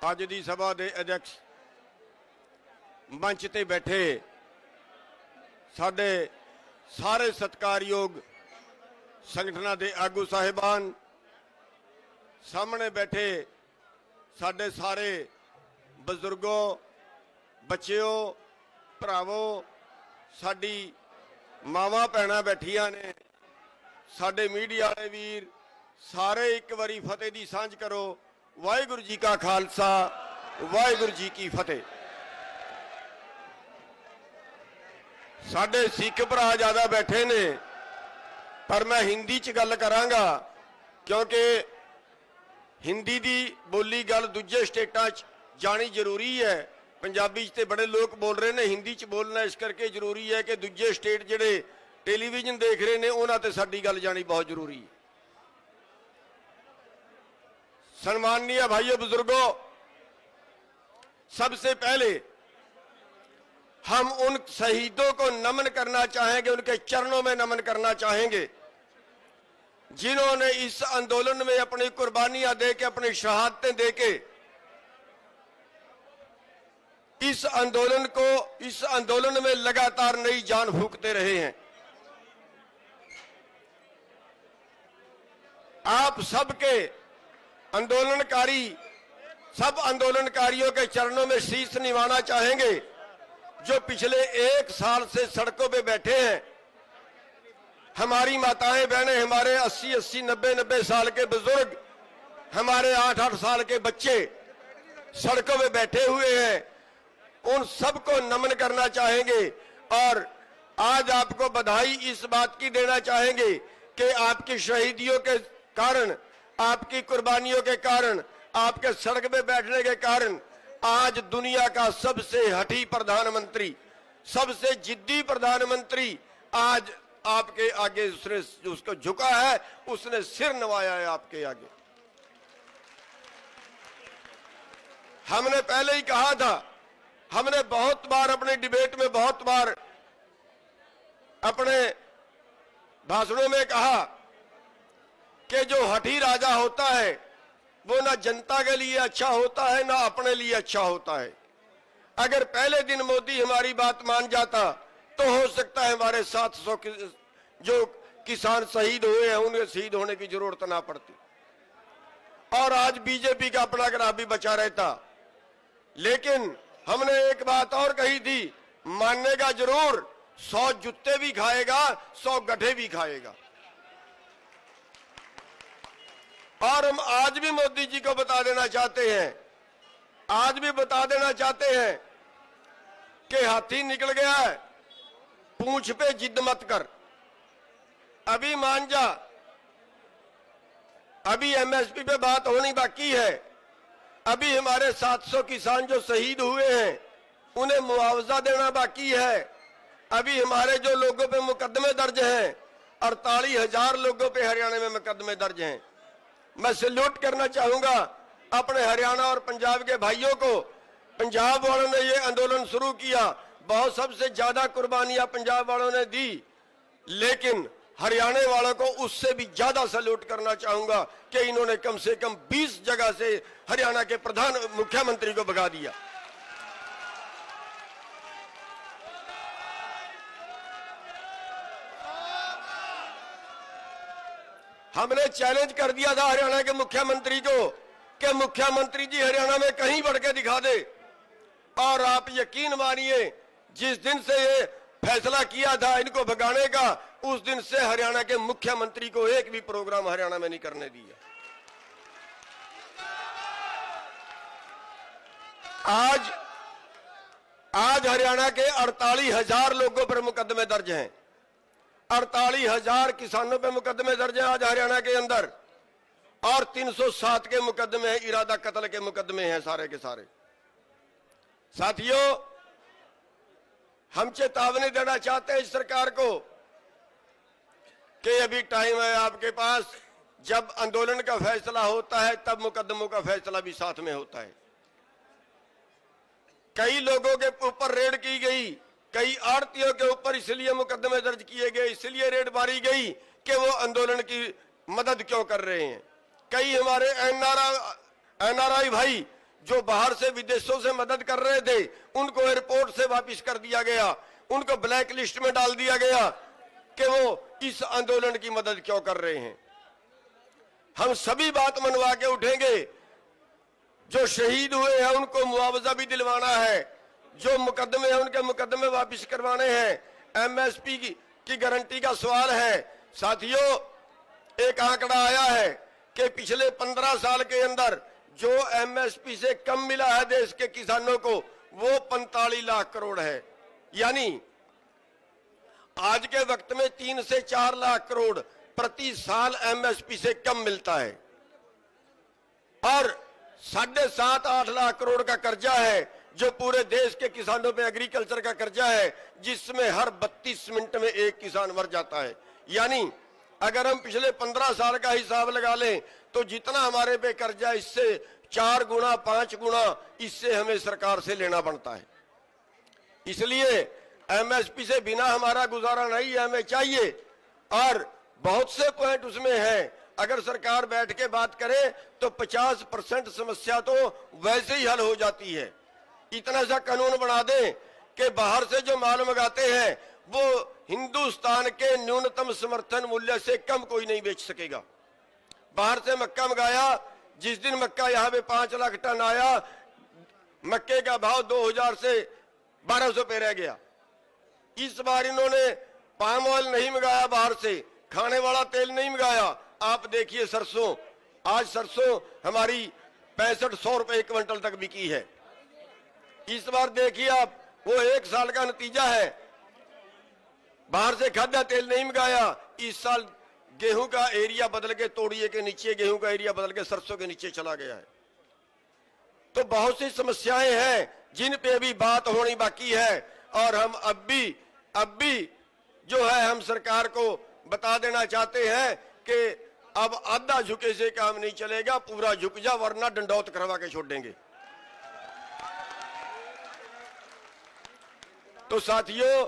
ਅੱਜ ਦੀ सभा के अध्यक्ष मंच ते बैठे साडे सारे सत्कारयोग संगठनां दे आगू साहिबान, सामने बैठे साडे सारे बजुर्गों, बच्चियों, भरावों, साडी मावां भैणां बैठियां ने, साडे मीडिया वाले वीर सारे एक बारी फतेह दी सांझ करो। वाहिगुरू जी का खालसा, वाहिगुरू जी की फतेह। साडे सिख भरा ज्यादा बैठे ने, पर मैं हिंदी च गल करांगा क्योंकि हिंदी दी बोली गल दूजे स्टेटां च जानी जरूरी है। पंजाबी च ते बड़े लोग बोल रहे ने, हिंदी च बोलना इस करके जरूरी है कि दूजे स्टेट जिहड़े टेलीविजन देख रहे ने उन्हां ते साडी गल जानी बहुत जरूरी है। सम्माननीय भाइयों बुजुर्गों, सबसे पहले हम उन शहीदों को नमन करना चाहेंगे, उनके चरणों में नमन करना चाहेंगे जिन्होंने इस आंदोलन में अपनी कुर्बानियां देके, अपनी शहादतें देके इस आंदोलन में लगातार नई जान फूंकते रहे हैं। आप सबके सब आंदोलनकारियों के चरणों में शीश निवाना चाहेंगे जो पिछले 1 साल से सड़कों पे बैठे हैं। हमारी माताएं बहनें, हमारे 80-80, 90-90 साल के बुजुर्ग, हमारे 8-8 साल के बच्चे सड़कों पे बैठे हुए हैं। उन सबको नमन करना चाहेंगे और आज आपको बधाई इस बात की देना चाहेंगे कि आपकी शहीदियों के कारण, आपकी कुर्बानियों के कारण, आपके सड़क पे बैठने के कारण आज दुनिया का सबसे हठी प्रधानमंत्री, सबसे जिद्दी प्रधानमंत्री आज आपके आगे उसने उसको झुका है, उसने सिर नवाया है आपके आगे। हमने पहले ही कहा था, हमने बहुत बार अपने डिबेट में, बहुत बार अपने भाषणों में कहा कि जो हठी राजा होता है वो ना जनता के लिए अच्छा होता है ना अपने लिए अच्छा होता है। अगर पहले दिन मोदी हमारी बात मान जाता तो हो सकता है हमारे 700 जो किसान शहीद हुए हैं उनके शहीद होने की जरूरत ना पड़ती और आज बीजेपी का अपना ग्राफ भी बचा रहता। लेकिन हमने एक बात और कही थी, मानेगा जरूर, 100 जूते भी खाएगा, 100 गड्ढे भी खाएगा। और हम आज भी मोदी जी को बता देना चाहते हैं, आज भी बता देना चाहते हैं कि हाथी निकल गया है, पूंछ पे जिद मत कर, अभी मान जा, अभी एमएसपी पे बात होनी बाकी है। अभी हमारे 700 किसान जो शहीद हुए हैं उन्हें मुआवजा देना बाकी है। अभी हमारे जो लोगों पे मुकदमे दर्ज हैं, 48,000 लोगों पे हरियाणा में मुकदमे दर्ज हैं। मैं सैल्यूट करना चाहूंगा अपने हरियाणा और पंजाब के भाइयों को। पंजाब वालों ने ये आंदोलन शुरू किया, बहुत सबसे ज्यादा कुर्बानियां पंजाब वालों ने दी, लेकिन हरियाणा वालों को उससे भी ज्यादा सैल्यूट करना चाहूंगा कि इन्होंने कम से कम 20 जगह से हरियाणा के मुख्यमंत्री को भगा दिया। हमने चैलेंज कर दिया था हरियाणा के मुख्यमंत्री को कि मुख्यमंत्री जी हरियाणा में कहीं बढ़ के दिखा दे, और आप यकीन मानिए जिस दिन से ये फैसला किया था इनको भगाने का, उस दिन से हरियाणा के मुख्यमंत्री को एक भी प्रोग्राम हरियाणा में नहीं करने दिया। आज हरियाणा के 48,000 लोगों पर मुकदमे दर्ज हैं, 48,000 किसानों पे मुकदमे दर्ज हैं आज हरियाणा के अंदर, और 307 के मुकदमे हैं, इरादा कत्ल के मुकदमे हैं सारे के सारे। साथियों, हम चेतावनी देना चाहते हैं इस सरकार को कि अभी टाइम है आपके पास, जब आंदोलन का फैसला होता है तब मुकदमों का फैसला भी साथ में होता है। कई लोगों के ऊपर रेड की गई, कई आड़तियों के ऊपर इसलिए मुकदमे दर्ज किए गए, इसलिए रेड मारी गई कि वो आंदोलन की मदद क्यों कर रहे हैं। कई हमारे एनआरआई भाई जो बाहर से विदेशों से मदद कर रहे थे उनको एयरपोर्ट से वापस कर दिया गया, उनको ब्लैक लिस्ट में डाल दिया गया कि वो इस आंदोलन की मदद क्यों कर रहे हैं। हम सभी बात मनवा के उठेंगे। जो शहीद हुए हैं उनको मुआवजा भी दिलवाना है, जो मुकदमे हैं उनके मुकदमे वापस करवाने हैं। एमएसपी की गारंटी का सवाल है। साथियों, एक आंकड़ा आया है कि पिछले 15 साल के अंदर जो एमएसपी से कम मिला है देश के किसानों को वो 45 लाख करोड़ है। यानी आज के वक्त में 3 से 4 लाख करोड़ प्रति साल एमएसपी से कम मिलता है और 7.5-8 लाख करोड़ का कर्जा है जो पूरे देश के किसानों पे एग्रीकल्चर का कर्जा है, जिसमें हर 32 मिनट में एक किसान मर जाता है। यानी अगर हम पिछले 15 साल का हिसाब लगा लें तो जितना हमारे पे कर्जा इससे 4 गुना 5 गुना इससे हमें सरकार से लेना पड़ता है। इसलिए एमएसपी से बिना हमारा गुजारा नहीं है, हमें चाहिए। और बहुत से पॉइंट उसमें हैं, अगर सरकार बैठ के बात करे तो 50% समस्या तो वैसे ही हल हो जाती है। इतना सा कानून बना दें कि बाहर से जो माल मंगाते हैं वो हिंदुस्तान के न्यूनतम समर्थन मूल्य से कम कोई नहीं बेच सकेगा। बाहर से मक्का मंगाया, जिस दिन मक्का यहाँ पे 5 लाख टन आया, मक्के का भाव 2000 से 1200 पे रह गया। इस बार इन्होंने पाम ऑयल नहीं मंगाया, बाहर से खाने वाला तेल नहीं मंगाया। आप देखिए सरसों, आज सरसों हमारी 6500 रुपए क्विंटल तक बिकी है। इस बार देखिए आप, वो 1 साल का नतीजा है। बाहर से खाद्य तेल नहीं मंगाया। इस साल गेहूं का एरिया बदल के तोड़िए के नीचे, गेहूं का एरिया बदल के सरसों के नीचे चला गया है। तो बहुत सी समस्याएं हैं जिन पे भी बात होनी बाकी है और हम अब भी जो है हम सरकार को बता देना चाहते हैं कि अब आधा झुके से काम नहीं चलेगा, पूरा झुक जा वरना डंडौत करवा के छोड़ देंगे। तो साथियों,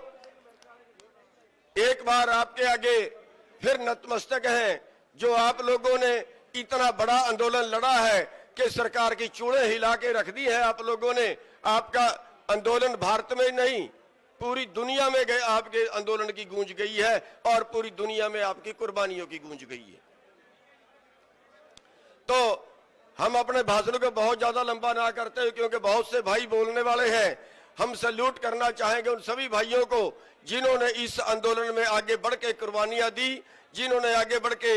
एक बार आपके आगे फिर नतमस्तक हैं। जो आप लोगों ने इतना बड़ा आंदोलन लड़ा है कि सरकार की चूड़ें हिला के रख दी है आप लोगों ने। आपका आंदोलन भारत में नहीं पूरी दुनिया में गए, आपके आंदोलन की गूंज गई है और पूरी दुनिया में आपकी कुर्बानियों की गूंज गई है। तो हम अपने भाषण को बहुत ज्यादा लंबा ना करते हुए, क्योंकि बहुत से भाई बोलने वाले हैं, हम सैल्यूट करना चाहेंगे उन सभी भाइयों को जिन्होंने इस आंदोलन में आगे बढ़ के कुर्बानियां दी, जिन्होंने आगे बढ़ के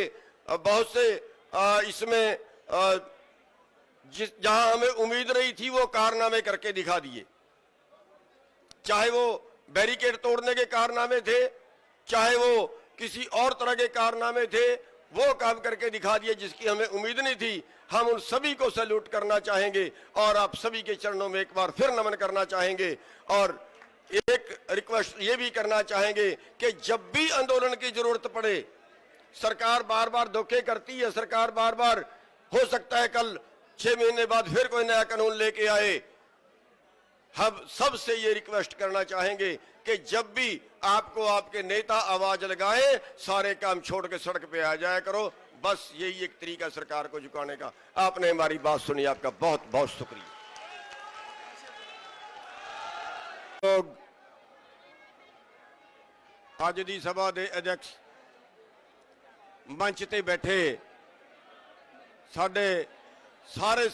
बहुत से इसमें जहां हमें उम्मीद नहीं थी वो कारनामे करके दिखा दिए। चाहे वो बैरिकेड तोड़ने के कारनामे थे, चाहे वो किसी और तरह के कारनामे थे, वो काम करके दिखा दिए जिसकी हमें उम्मीद नहीं थी। हम उन सभी को सैल्यूट करना चाहेंगे और आप सभी के चरणों में एक बार फिर नमन करना चाहेंगे। और एक रिक्वेस्ट ये भी करना चाहेंगे कि जब भी आंदोलन की जरूरत पड़े, सरकार बार बार धोखे करती है, सरकार बार बार हो सकता है कल 6 महीने बाद फिर कोई नया कानून लेके आए। हम सबसे ये रिक्वेस्ट करना चाहेंगे कि जब भी आपको आपके नेता आवाज लगाए, सारे काम छोड़ के सड़क पे आ जाया करो। बस यही एक तरीका सरकार को झुकाने का। आपने हमारी बात सुनी, आपका बहुत बहुत शुक्रिया। तो ਅੱਜ ਦੀ ਸਭਾ ਦੇ ਅਧਿਕਸ਼ ਮੰਚ ਤੇ ਬੈਠੇ ਸਾਡੇ ਸਾਰੇ